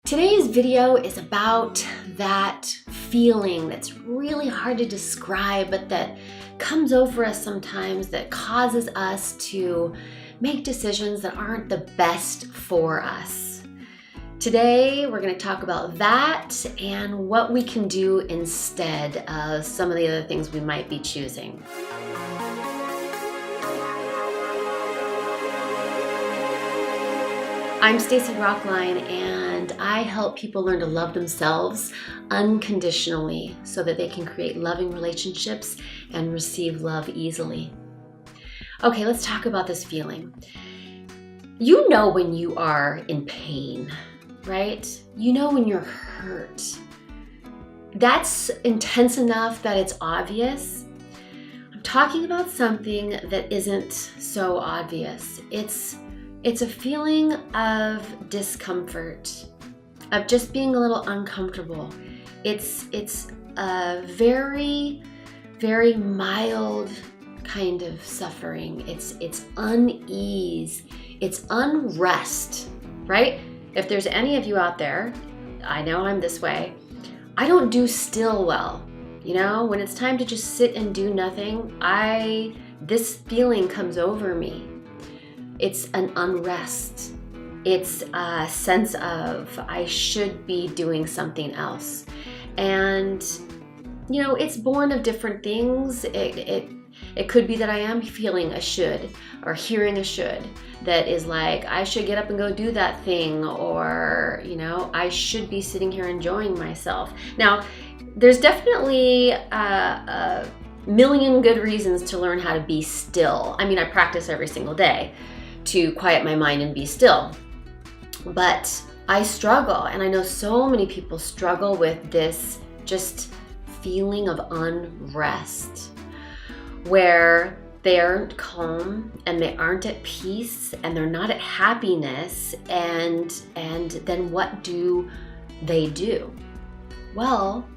Today's video is about that feeling that's really hard to describe, but that comes over us sometimes, that causes us to make decisions that aren't the best for us. Today, we're going to talk about that and what we can do instead of some of the other things we might be choosing. I'm Stacy Rocklein, and I help people learn to love themselves unconditionally so that they can create loving relationships and receive love easily. Okay, let's talk about this feeling. You know when you are in pain, right? You know when you're hurt. That's intense enough that it's obvious. I'm talking about something that isn't so obvious. It's a feeling of discomfort, of just being a little uncomfortable. It's a very, very mild kind of suffering. It's unease, it's unrest, right? If there's any of you out there, I know I'm this way, I don't do still well. You know, when it's time to just sit and do nothing, this feeling comes over me. It's an unrest. It's a sense of I should be doing something else. And, you know, it's born of different things. It could be that I am feeling a should or hearing a should that is like, I should get up and go do that thing, or, you know, I should be sitting here enjoying myself. Now, there's definitely a million good reasons to learn how to be still. I mean, I practice every single day to quiet my mind and be still. But I struggle, and I know so many people struggle with this just feeling of unrest, where they aren't calm and they aren't at peace and they're not at happiness, and then what do they do? Well,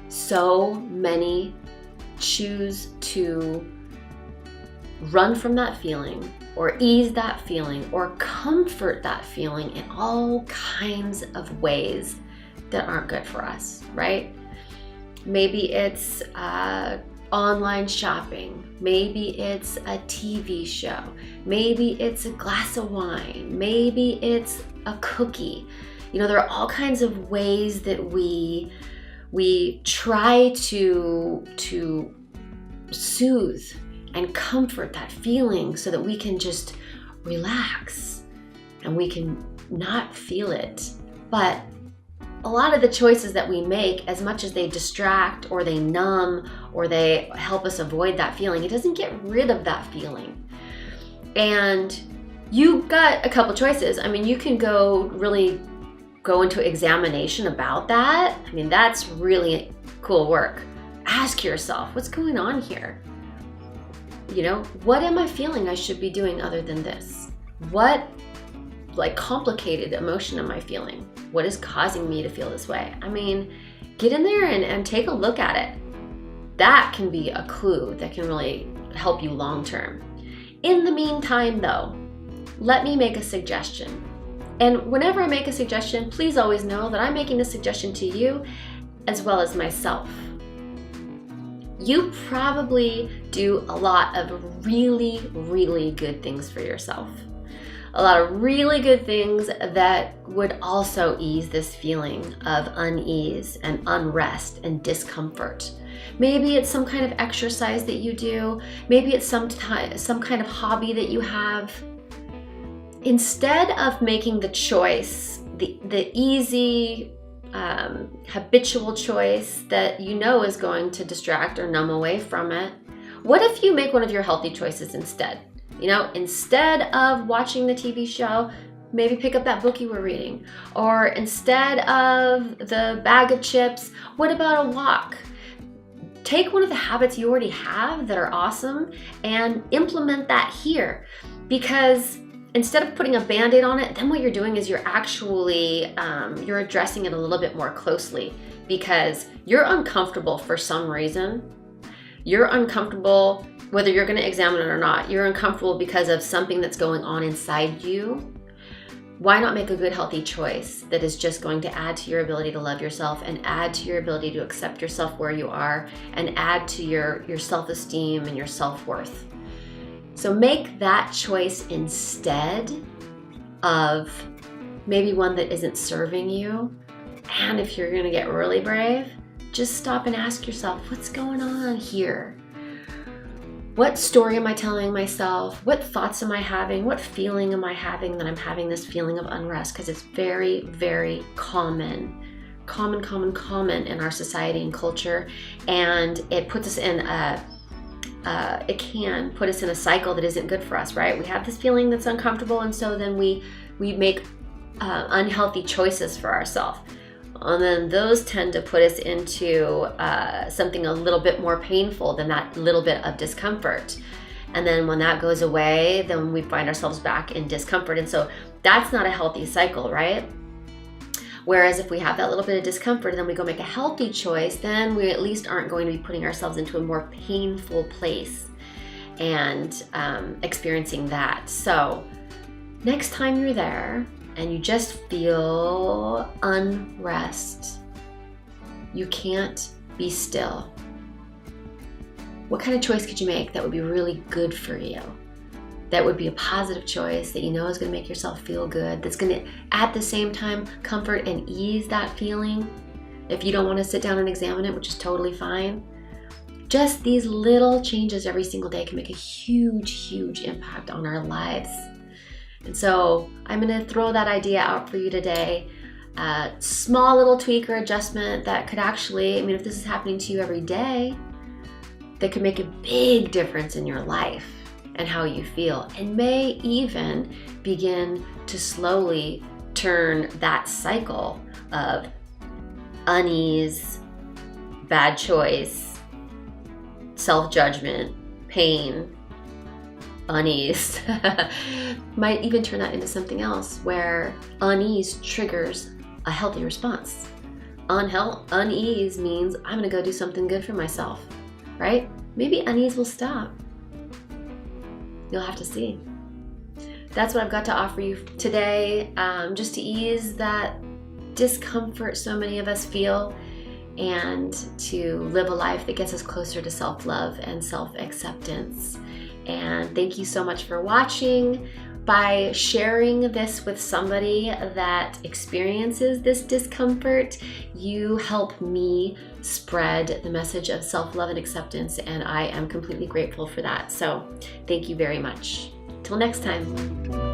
so many choose to run from that feeling, or ease that feeling, or comfort that feeling in all kinds of ways that aren't good for us, right? Maybe it's online shopping, maybe it's a TV show, maybe it's a glass of wine, maybe it's a cookie. You know, there are all kinds of ways that we try to soothe and comfort that feeling so that we can just relax and we can not feel it. But a lot of the choices that we make, as much as they distract or they numb or they help us avoid that feeling, it doesn't get rid of that feeling. And you've got a couple choices. I mean, you can really go into examination about that. I mean, that's really cool work. Ask yourself, what's going on here? You know, what am I feeling I should be doing other than this? What complicated emotion am I feeling? What is causing me to feel this way? I mean, get in there and take a look at it. That can be a clue that can really help you long term. In the meantime, though, let me make a suggestion. And whenever I make a suggestion, please always know that I'm making the suggestion to you as well as myself. You probably do a lot of really, really good things for yourself. A lot of really good things that would also ease this feeling of unease and unrest and discomfort. Maybe it's some kind of exercise that you do. Maybe it's some kind of hobby that you have. Instead of making the choice, the easy, habitual choice that you know is going to distract or numb away from it, what if you make one of your healthy choices instead? You know, instead of watching the TV show, maybe pick up that book you were reading. Or instead of the bag of chips, what about a walk? Take one of the habits you already have that are awesome and implement that here. Because instead of putting a Band-Aid on it, then what you're doing is you're actually, you're addressing it a little bit more closely, because you're uncomfortable for some reason. You're uncomfortable whether you're going to examine it or not. You're uncomfortable because of something that's going on inside you. why not make a good, healthy choice that is just going to add to your ability to love yourself and add to your ability to accept yourself where you are and add to your self-esteem and your self-worth. So make that choice instead of maybe one that isn't serving you. And if you're gonna get really brave, just stop and ask yourself, what's going on here? What story am I telling myself? What thoughts am I having? What feeling am I having that I'm having this feeling of unrest? Because it's very, very common in our society and culture. And it puts us in it can put us in a cycle that isn't good for us, right? We have this feeling that's uncomfortable, and so then we make unhealthy choices for ourselves. And then those tend to put us into something a little bit more painful than that little bit of discomfort. And then when that goes away, then we find ourselves back in discomfort. And so that's not a healthy cycle, right? Whereas if we have that little bit of discomfort and then we go make a healthy choice, then we at least aren't going to be putting ourselves into a more painful place and experiencing that. So next time you're there, and you just feel unrest, you can't be still. What kind of choice could you make that would be really good for you? That would be a positive choice that you know is gonna make yourself feel good, that's gonna at the same time comfort and ease that feeling. If you don't wanna sit down and examine it, which is totally fine, just these little changes every single day can make a huge, huge impact on our lives. And so I'm gonna throw that idea out for you today. Small little tweak or adjustment that could actually, I mean, if this is happening to you every day, that could make a big difference in your life and how you feel, and may even begin to slowly turn that cycle of unease, bad choice, self-judgment, pain, unease, might even turn that into something else where unease triggers a healthy response. Unease means I'm gonna go do something good for myself, right? Maybe unease will stop. You'll have to see. That's what I've got to offer you today, just to ease that discomfort so many of us feel and to live a life that gets us closer to self-love and self-acceptance. And thank you so much for watching. By sharing this with somebody that experiences this discomfort, you help me spread the message of self-love and acceptance, and I am completely grateful for that. So thank you very much. Till next time.